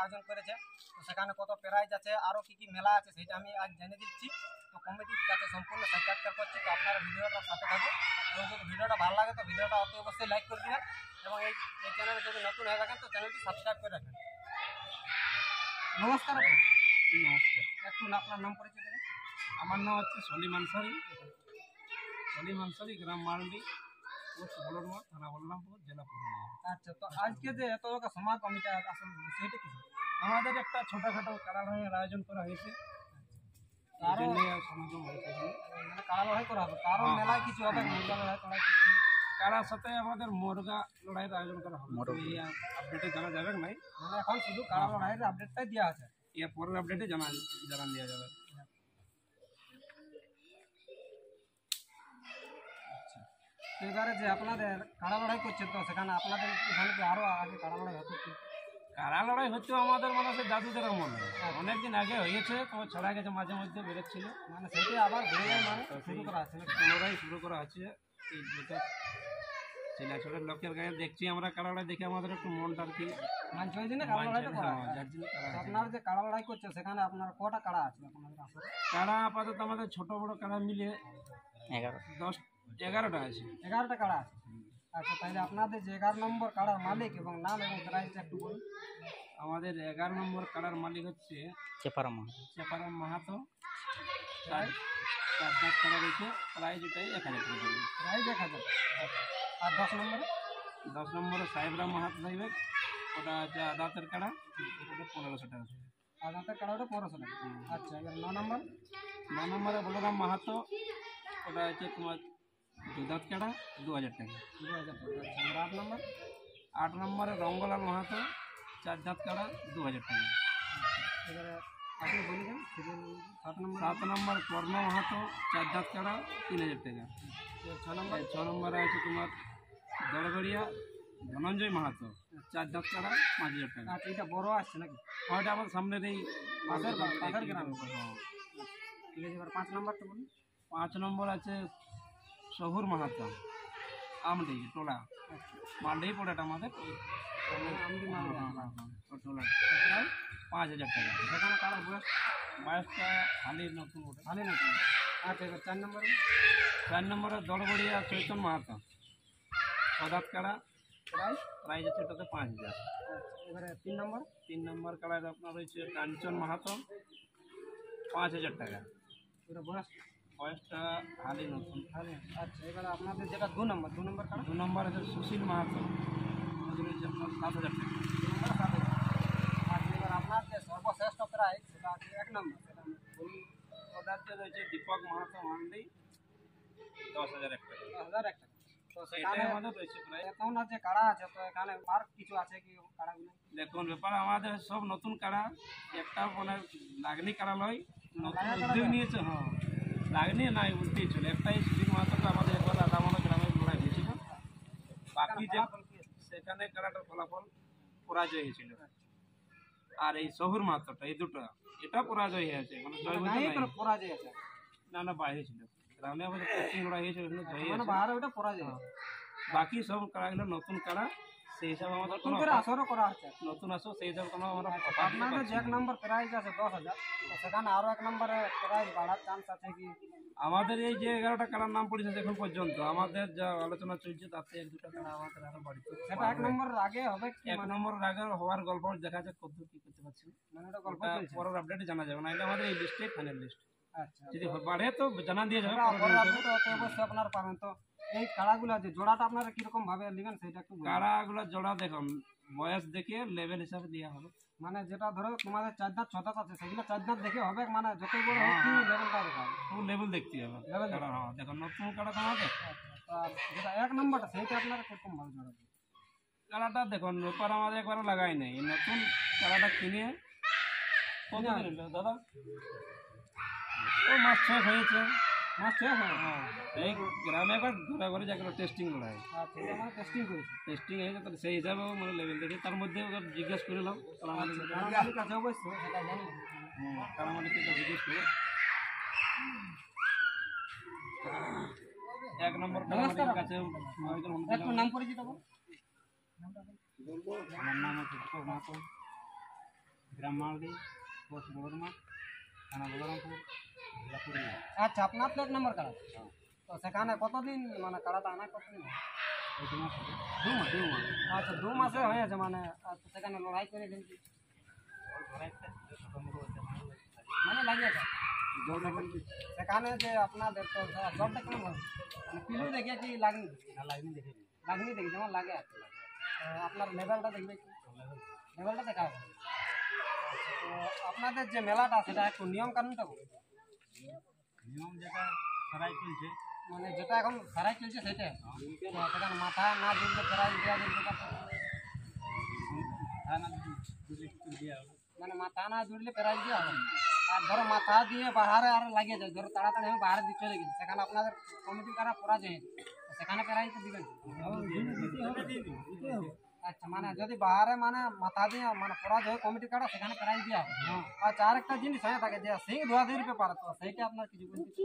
আয়োজন করেছে। তো সেখানে কত প্রাইজ আছে, আরও কী কী মেলা আছে সেটা আমি আজ জেনে দিচ্ছি। তো কমিটির কাছে সম্পূর্ণ সাক্ষাৎকার করছি। তো আপনারা ভিডিওটার সাথে থাকুন, এবং যদি ভিডিওটা ভালো লাগে তো ভিডিওটা অতি অবশ্যই লাইক করে দিবেন, এবং এই চ্যানেলে যদি নতুন হয়ে থাকেন তো চ্যানেলটি সাবস্ক্রাইব করে রাখেন। নমস্কার আপু। নমস্কার, একটু আপনার নাম পরিচয় দেবেন? আমার নাম হচ্ছে সলিম আনসারি। সলিম আনসারি, গ্রাম মালডি, পোস্ট বলরমা, থানা বলরামপুর, জেলা পুরুলিয়া। আচ্ছা, তো আজকে যে এত লোক সমাগম, এটা আসলে বিষয়টা কি? আমাদের একটা ছোটখাটো কাড়া লড়াইয়ের আয়োজন করা হয়েছে, আরও সমাগম হয়েছে এখানে। মানে কাড়া লড়াই করা হবে, কারণ মেলায় কিছু হবে, মুরগা লড়াই করাই কিছু? কাড়ার সাথে আমাদের মুরগা লড়াইয়ের আয়োজন করা হবে। এই আপডেটে জানা যাবে নাই, মানে এখন শুধু কাড়া লড়াইয়ের আপডেটটাই দেওয়া আছে। এর পরের আপডেটে জানান দেওয়া যাবে। এবারে যে আপনাদের কাড়া লড়াই করছে, তো সেখানে আপনাদের এখানে কি আরও আগে কাড়া লড়াই হতো কি? কাড়া লড়াই হচ্ছে আমাদের মনে হচ্ছে দাদুদের মনে অনেকদিন আগে হয়েছে, তোমার ছড়া গেছে, মাঝে মধ্যে বেরোচ্ছিল, মানে সেটাই আবার ঘুরে যায়, মানে শুরু করা আছে। পুনরায় শুরু করা আছে। এই যেটা ছেলে ছোটের লোকের গায়ে দেখছি আমরা কাড়া লড়াই দেখে আমাদের একটু মনটা আর কি মানছে, ওই জন্য কাড়া লড়াইটা করা হয়। যার জন্য কাড়া আছে। আপনারা যে কাড়া লড়াই করছে সেখানে আপনার কটা কাড়া আছে আপনাদের আসলে? কাড়া আপাতত আমাদের ছোট বড় কাড়া মিলে 11টা আছে। 11টা কাড়া আছে। আচ্ছা, তাহলে আপনাদের যে 11 নম্বর কাড়ার মালিক এবং নাম এবং প্রাইসটা একটু বলুন। আমাদের 11 নম্বর কাড়ার মালিক হচ্ছে চেপারাম মাহাতো। তার কাড়া রয়েছে, প্রাইজ ওটাই 1000 টাকা। প্রাইস 1000। আর 10 নম্বরে? 10 নম্বরে সাহেবরাম মাহাতো থাকবে, ওটা হচ্ছে আদাতের কাড়া, ওটা 1500 টাকা থাকবে। আদাতের কাড়া ওটা 1500 টাকা। আচ্ছা, এবার 9 নম্বর? 9 নম্বরে বলরাম মাহাতো, ওটা হচ্ছে তোমার দুধাত কাড়া, 2000 টাকা। 2000 টাকা। আচ্ছা, এবার 8 নম্বর? 8 নম্বরে রঙ্গলাল মাহাতো, 4 দাঁত কাড়া, 2000 টাকা। এবারে আপনি বলে দেন 7 নম্বর? 7 নম্বর কর্ণ মাহাতো, 4 দাঁত কাড়া, 3000 টাকা। 6 নম্বর? 6 নম্বরে আছে তোমার দড়গড়িয়া ধনঞ্জয় মাহাতো, 4 দাঁত কাড়া, 5000 টাকা। আচ্ছা, এটা বড় আসছে নাকি? ওইটা আমার সামনের এই পাশের গ্রাম। হ্যাঁ। ঠিক আছে, এবার 5 নম্বরটা বলুন। 5 নম্বর আছে শহুর মাহাতো, আমডি টোলা, মালডি পড়াটা আমাদের আমদি মালদা। টোলা, 5000 টাকা। সেখানে কাড়ার বয়স বয়সটা হালির নতুন ওটা। ভালো নাকি? আচ্ছা, এবার 4 নম্বরে? 4 নম্বরে দড়গড়িয়া চৈতন মাহাতো, 6 দাঁত কাড়া, প্রাইস? প্রাইজ আছে ওটাতে 5000। আচ্ছা, এবারে 3 নম্বর? 3 নম্বর কাড়ায় আপনার রয়েছে কাঞ্চন মাহাতো, 5000 টাকা। এটা বয়স বয়সটা হালি নতুন। ভালো। আচ্ছা, এবারে আপনাদের যেটা 2 নম্বর কাড়া? 2 নম্বর আছে সুশীল মাহাতো, ওটা রয়েছে আপনার 7000 টাকা। 2 নম্বর 7,000। আচ্ছা, এবার আপনার যে সর্বশ্রেষ্ঠ প্রাইস সেটা আছে 1 নম্বর, সেটা আমি বলুন। ওটাতে রয়েছে দীপক মাহাতো মান্ডি, 10,000 টাকা। 10,000 টাকা। তো এটাই সেখানে আমাদের রয়েছে প্রায়। এখন যে কাড়া আছে, তো এখানে আর কিছু আছে কি কাড়াগুলো? দেখুন ব্যাপার আমাদের সব নতুন কাড়া, একটা মানে লাগনি কাড়া লয়, নতুন লাগা কাড়া উদ্যোগ লয়? নিয়েছে। হ্যাঁ, লাগনি নাই উল্টেই চলে। একটাই সুশীল মাহাতোটা আমাদের একবার আদামনো গ্রামের লড়াই হয়েছিল, বাকি যে সেখানে কাড়াটার ফলাফল পরাজয় হয়েছিল। আর এই শহুর মাহাতোটা, এই দুটো এটা পরাজয় হয়েছে, মানে জয় বলতে নাই নাই। কোনো পরাজয় আছে? না বাইরে ছিল, গ্রামে আমাদের কোচিং লড়াই হয়েছে, ওখানে জয় মানে হয়েছে। বাইরে ওটা পরাজয় আছে। বাকি সব কাড়াগুলো নতুন কাড়া, সেই হিসাবে আমাদের নতুন কোনো করে আসরও করা হচ্ছে। নতুন আসো সেই হিসাবে কোনো আমরা আপনাদের যে 1 নম্বর প্রাইস আছে 10,000, তো সেখানে আরো 1 নম্বরে প্রাইস বাড়ার চান্স আছে কি? আমাদের এই যে 11টা কাড়ার নাম পড়েছে এখন পর্যন্ত, আমাদের যা আলোচনা চলছে তাতে 1-2টা কাড়া আমাদের আরো বাড়িতে সেটা 1 নম্বরের আগে হবে কি? 1 নম্বরের আগে হওয়ার গল্প দেখা যাক কত কি করতে পারছি। মানে ওটা গল্প ওটা চলছে। পরের আপডেটে জানা যাবে, নাহলে আমাদের এই লিস্টে ফাইনাল লিস্ট। আচ্ছা, যদি বাড়ে তো জানা দিয়ে যাবে। পরের আপডেট অবশ্যই আপনারা পাবেন। তো এই কাড়াগুলো যে জোড়াটা আপনারা কিরকম ভাবে নেবেন সেটা একটু বলুন। কাড়াগুলো জোড়া দেখুন বয়স দেখে লেভেল হিসাবে দেওয়া হবে। মানে যেটা ধরো তোমাদের 4 দাঁত 6 দাঁত আছে, সেগুলো 4 দাঁত দেখে হবে, মানে যতই বড় হোক কি লেভেলটা দেখা হবে? ও লেভেল দেখতে হবে। Level কাড়া, হ্যাঁ দেখুন নতুন কাড়া তো আমাদের। আচ্ছা, আর যেটা 1 নম্বরটা সেইটা আপনারা কিরকম ভাবে জোড়া দেবেন? কাড়াটা দেখুন ব্যাপার আমাদের একবারও লাগাই নাই, এই নতুন কাড়াটা কিনে কত দিন হলো দাদা? ও মাস 6 হয়েছে। মাস 6 হয়? হ্যাঁ, এই গ্রামে একবার ঘুরে ঘুরে যাকে টেস্টিং করায়, আচ্ছা, এটা মানে টেস্টিং করেছে। টেস্টিং হয়েছে, তাহলে সেই হিসাবে মানে লেভেল দেখে তার মধ্যে ওদের জিজ্ঞেস করে নাও তারা আমাদের কাড়াগুলির কাছে অবশ্যই সেটা জানি। তারা আমাদের জিজ্ঞেস করে 1 নম্বর নমস্কার। আমাদের কাছে একটু নাম পরিচিত বল। আমার নাম হচ্ছে দীপক মাহাতো। গ্রাম মালদি, পোস্ট বড়মা, থানা বলরামপুর, জেলা পুরুলিয়া। আচ্ছা, আপনার তো 1 নম্বর কাড়া। তো সেখানে কতদিন মানে কাড়াটা আনা কতদিন? এই 2 মাস হবে। 2 মাস। আচ্ছা, 2 মাসে হয়েছে মানে সেখানে লড়াই করে কিন্তু মানে লাগিয়েছে সেখানে যে আপনাদের তো জবটা কেমন হবে? মানে পিলু দেখে কি লাগনি? লাগনি দেখে লাগনি দেখি যেমন লাগে আপনার লেভেলটা দেখবে কি? লেভেলটা দেখা হবে। তো আপনাদের যে মেলাটা সেটা একটু নিয়ম কানুনটা বলুন। নিয়ম যেটা সারাই চলছে, মানে যেটা এখন সারাই চলছে সেটা তো সেখানে মাথা না জুড়লে প্রাইজ দেওয়া যেতে থানা দুটো দিয়ে হবে। মানে মাথা না জুড়লে প্রাইজ দেওয়া হবে। আর ধরো মাথা দিয়ে বাহারে আর লাগিয়ে যায়, ধরো তাড়াতাড়ি আমি বাহারে দিয়ে চলে গেছি, সেখানে আপনাদের কমিটির কারা পরাজয় হয়েছে, তো সেখানে প্রাইজ তো দিবেন। আচ্ছা, মানে যদি বাহারে মানে মাথা দিয়ে মানে পরাজয় হয় কমিটি কারা, সেখানে প্রাইজ দেওয়া হবে। আচ্ছা, আরেকটা জিনিস হয়ে থাকে যে সিং ধোয়াধুয়ির ব্যাপার, তো সেইটা আপনার কিছু বলতে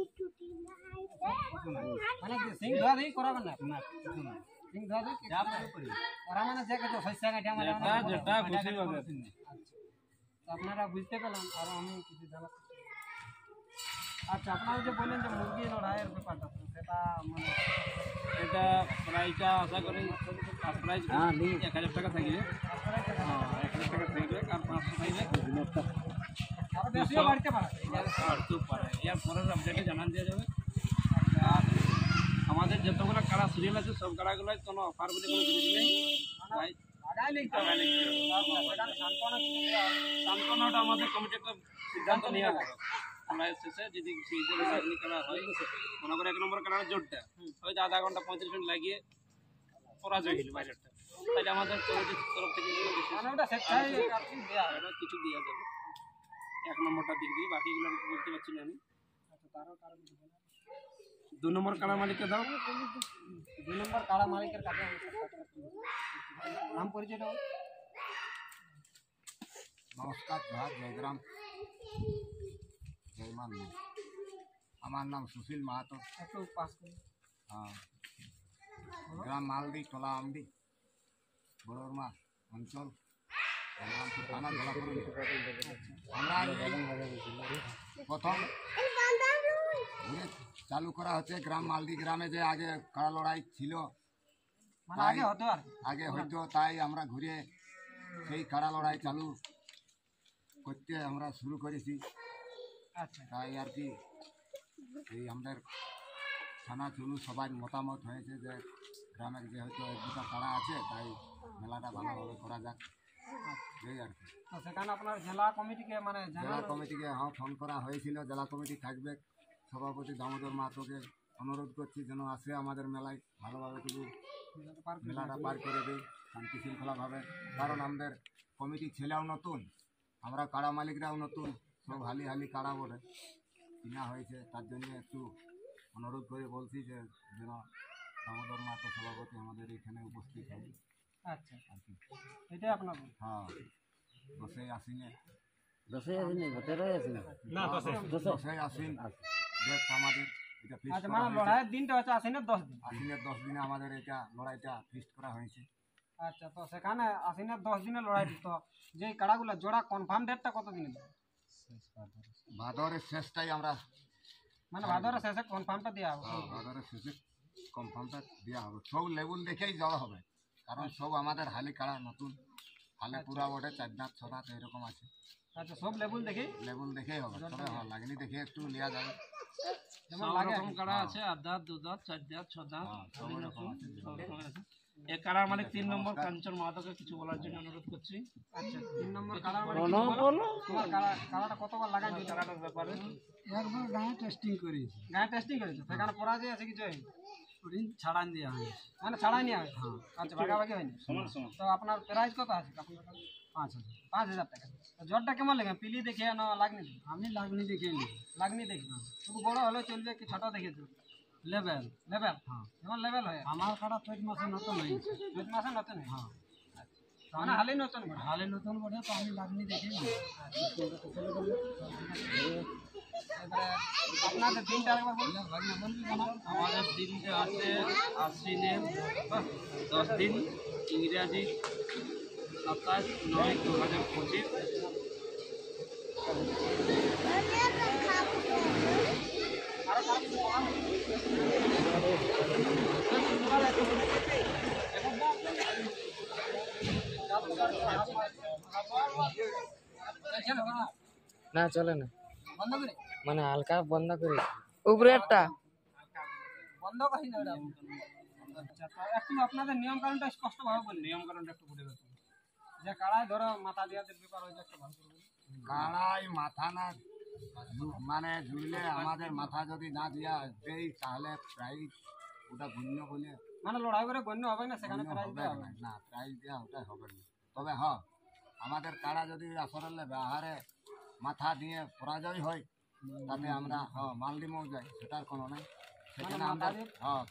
মানে সিং ধোয়াধুয়ি করাবেন না? না, কিছু না। সিং ধোয়াধুয়ি যা পারে করি। ওরা মানে যে কিছু শস্য কাঠি আমাদের যেটা খুশি হবে। তো আপনারা বুঝতে পেলেন, আর আমি কিছু জানাচ্ছি। আচ্ছা, আপনারা যে বললেন যে মুরগি লড়াইয়ের ব্যাপারটা, তো সেটা মানে এটা প্রাইসটা আশা করি প্রাইস 1000 টাকা থাকবে। হ্যাঁ, 1000 টাকা থাকবে আর 500 থাকবে। আরো বেশিও বাড়তে পারে। আর তো পারে এর পরের আপডেটে জানান দেওয়া যাবে। আর আমাদের যতগুলো কাড়া সিরিয়াল আছে সব কাড়াগুলোই কোনো অফার বলে কোনো জিনিস নেই। তাই লাগাই লিখতে হবে। সেখানে সান্ত্বনা কিছু দেওয়া হবে। সান্ত্বনাটা আমাদের কমিটি একটা সিদ্ধান্ত নেওয়া হবে। আমরা শেষে যদি সেই হিসেবে করা হয়, মনে করে 1 নম্বর কাড়ার জোরটা হয়তো আধা ঘন্টা 35 মিনিট লাগিয়ে পরাজয় হইল বাইরেরটা, তাহলে আমাদের কমিটির তরফ থেকে মানে ওটা স্বেচ্ছায় আর কি দেওয়া হবে। কিছু দেওয়া যাবে 1 নম্বরটা দিক দিয়ে, বাকিগুলো বলতে পারছি না আমি। আচ্ছা, কারো কিছু বলার? 2 নম্বর কাড়া মালিককে দাও। 2 নম্বর কাড়া মালিকের কাছে আমি সাক্ষাৎকার করব। নাম পরিচয়টা বলুন। নমস্কার, জয় জয়গ্রাম, জয় মা। আমার নাম সুশীল মাহাতো। একটু পাস করুন। গ্রাম মালদি, টলা আমদি, বড়রমা অঞ্চল, বলরামপুর থানা, জেলা পুরুলিয়া। আমরা প্রথম ঘুরে চালু করা হচ্ছে গ্রাম মালদি গ্রামে, যে আগে কাড়া লড়াই ছিল, মানে আগে হতো আর কি। আগে হয়তো, তাই আমরা ঘুরে সেই কাড়া লড়াই চালু করতে আমরা শুরু করেছি। আচ্ছা, তাই আর কি এই আমাদের থানা চলু সবাই মতামত হয়েছে যে গ্রামের যে হয়তো 1-2টা কাড়া আছে, তাই মেলাটা ভালোভাবে করা যাক, এই আর কি। তো সেখানে আপনার জেলা কমিটিকে মানে জেলা জানানো কমিটিকে ফোন করা হয়েছিল, জেলা কমিটি থাকবে, সভাপতি দামোদর মাহাতোকে অনুরোধ করছি যেন আসে আমাদের মেলায়, ভালোভাবে শুধু মেলাটা পার করে দেয় শান্তি শৃঙ্খলাভাবে। কারণ আমাদের কমিটি ছেলেও নতুন, আমরা কাড়া মালিকরাও নতুন, সব হালি হালি কাড়া বলে কিনা হয়েছে, তার জন্য একটু অনুরোধ করে বলছি যে যেন দামোদর মাহাতো সভাপতি আমাদের এখানে উপস্থিত হবে আচ্ছা, আর কি। এটাই আপনার বলুন। হ্যাঁ, 10ই আশ্বিনে, 10ই আশ্বিন না, 13ই আশ্বিন না, 10ই আশ্বিন ডেট আমাদের এটা ফিক্স আচ্ছা, করা মানে হয়েছে। লড়াইয়ের দিনটা হচ্ছে আশ্বিনের 10 দিন। আশ্বিনের 10 দিনে আমাদের এটা লড়াইটা ফিক্স করা হয়েছে। আচ্ছা, তো সেখানে আশ্বিনের 10 দিনের লড়াইটি, তো যে কাড়াগুলো জোড়া কনফার্ম ডেটটা কত দিনে দেবে? ভাদরের শেষটাই আমরা, মানে ভাদরের শেষে কনফার্মটা দেওয়া হবে। ভাদরের শেষে কনফার্মটা দেওয়া হবে। সব লেবুল দেখেই যাওয়া হবে, কারণ সব আমাদের হালি কাড়া নতুন, হালে পুরা ওঠে 4 দাঁত 6 দাঁত এরকম আছে, আচ্ছা, সব লেবুল দেখি লেবুল দেখেই হবে। তবে হ্যাঁ, লাগনি দেখে একটু নেওয়া যাবে। যেমন সব লাগে রকম কাড়া আছে, 8 দাঁত, 2 দাঁত, 4 দাঁত, 6 দাঁত, হ্যাঁ, সব রকম আছে। সব রকম আছে। এই কাড়ার মালিক 3 নম্বর কাঞ্চন মাহাতোকে কিছু বলার জন্য অনুরোধ করছি। আচ্ছা, 3 নম্বর কাড়া মানে বলো বলো তোমার কাড়াটা কতবার লাগাই দিয়েছে? কাড়াটার ব্যাপারে একবার গায়ে টেস্টিং করেছি, গায়ে টেস্টিং করেছে, সেখানে পরাজয় আছে কিছু হয়নি? ওদিন ছাড়ান দেওয়া হয়েছে মানে ছাড়াই নেওয়া হয়েছে? আচ্ছা, ভাগাভাগি হয়নি? সমান সমান। তো আপনার প্রাইস কত আছে? 5,000 টাকা। তো জটটা কেমন লাগে? পিলি দেখে না লাগনি দেখে? আমি লাগনি দেখে নিই লাগনি দেখি শুধু বড় হলেও চলবে কি ছোট দেখে চলবে? লেভেল। লেভেল? হ্যাঁ, যেমন লেভেল হয় আমার কাটা 4 মাসে নতুন হয়েছে। 2 মাসে নতুন হয়? হ্যাঁ, মানে হালি নতুন করে? হালে নতুন বটে, তো আমি লাগনি দেখে নিই। এবারে আপনাদের দিনটা একবার বলুন। আমাদের দিনটা আছে আশ্বিনের 10 দিন, ইংরাজি 27/9/2025, না চলে না, বন্ধ করে মানে হালকা বন্ধ করে উপরেরটা। বন্ধ করি না ওটা। আচ্ছা, তো একটু আপনাদের নিয়ম কানুনটা স্পষ্ট ভাবে বলুন। নিয়ম কারণটা একটু বলে দাও। যে কাড়ায় ধরো মাথা দেওয়ার ব্যাপার হয়েছে একটা ভালো করে বলুন। কাড়াই মাথা না মানে ঝুড়লে আমাদের মাথা যদি না দিয়া দেই তাহলে প্রাইজ ওটা গণ্য বলে মানে লড়াই করে গণ্য হবে না, সেখানে প্রাইজ হবে দেওয়া হবে। না, প্রাইজ দেওয়া ওটা হবে না। তবে হ্যাঁ, আমাদের কাড়া যদি আসলে বাহারে মাথা দিয়ে পরাজয় হয় তাতে আমরা মালডিমও যাই, সেটার কোনো নাই। সেখানে আমরা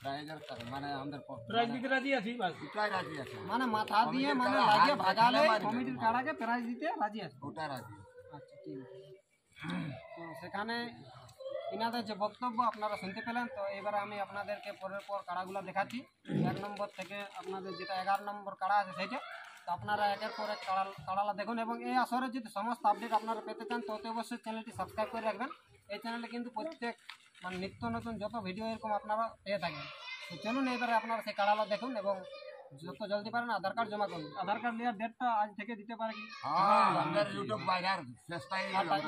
প্রাইজের মানে আমাদের প্রাইজ দিতে রাজি আছি বাস। ওটাই রাজি আছে, মানে মাথা দিয়ে কমিটির মানে কাড়া লাগিয়ে হাত ভাগালে দিয়ে মারবে। কমিটির কাড়াকে প্রাইজ দিতে রাজি আছে। ওটাই রাজি। আচ্ছা, ঠিক আছে। তো সেখানে ইনাদের যে বক্তব্য আপনারা শুনতে পেলেন। তো এবারে আমি আপনাদেরকে পরের পর কাড়াগুলো দেখাচ্ছি। 1 নম্বর থেকে আপনাদের যেটা 11 নম্বর কাড়া আছে সেইটা। তো আপনারা একের পর এক কাড়ালা দেখুন, এবং এই আসরে যদি সমস্ত আপডেট আপনারা পেতে চান তো অতি অবশ্যই চ্যানেলটি সাবস্ক্রাইব করে রাখবেন। এই চ্যানেলে কিন্তু প্রত্যেক মানে নিত্য নতুন যত ভিডিও এরকম আপনারা পেয়ে থাকবেন। তো চলুন এবারে আপনারা সেই কাড়ালা দেখুন এবং যত জলদি পারেন আধার কার্ড জমা করুন। আধার কার্ড নেওয়ার ডেটটা আজ থেকে দিতে পারে কি? আমাদের ইউটিউব বাইরের চেষ্টাই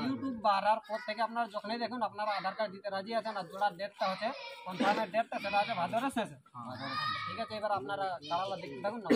ইউটিউব বাড়ার পর থেকে আপনারা যখনই দেখুন আপনারা আধার কার্ড দিতে রাজি আছেন। আর জোড়ার ডেটটা হচ্ছে কনফার্মের ডেটটা সেটা আছে ভাদরের শেষে। ঠিক আছে, এবার আপনারা কাড়ালা দেখতে থাকুন না।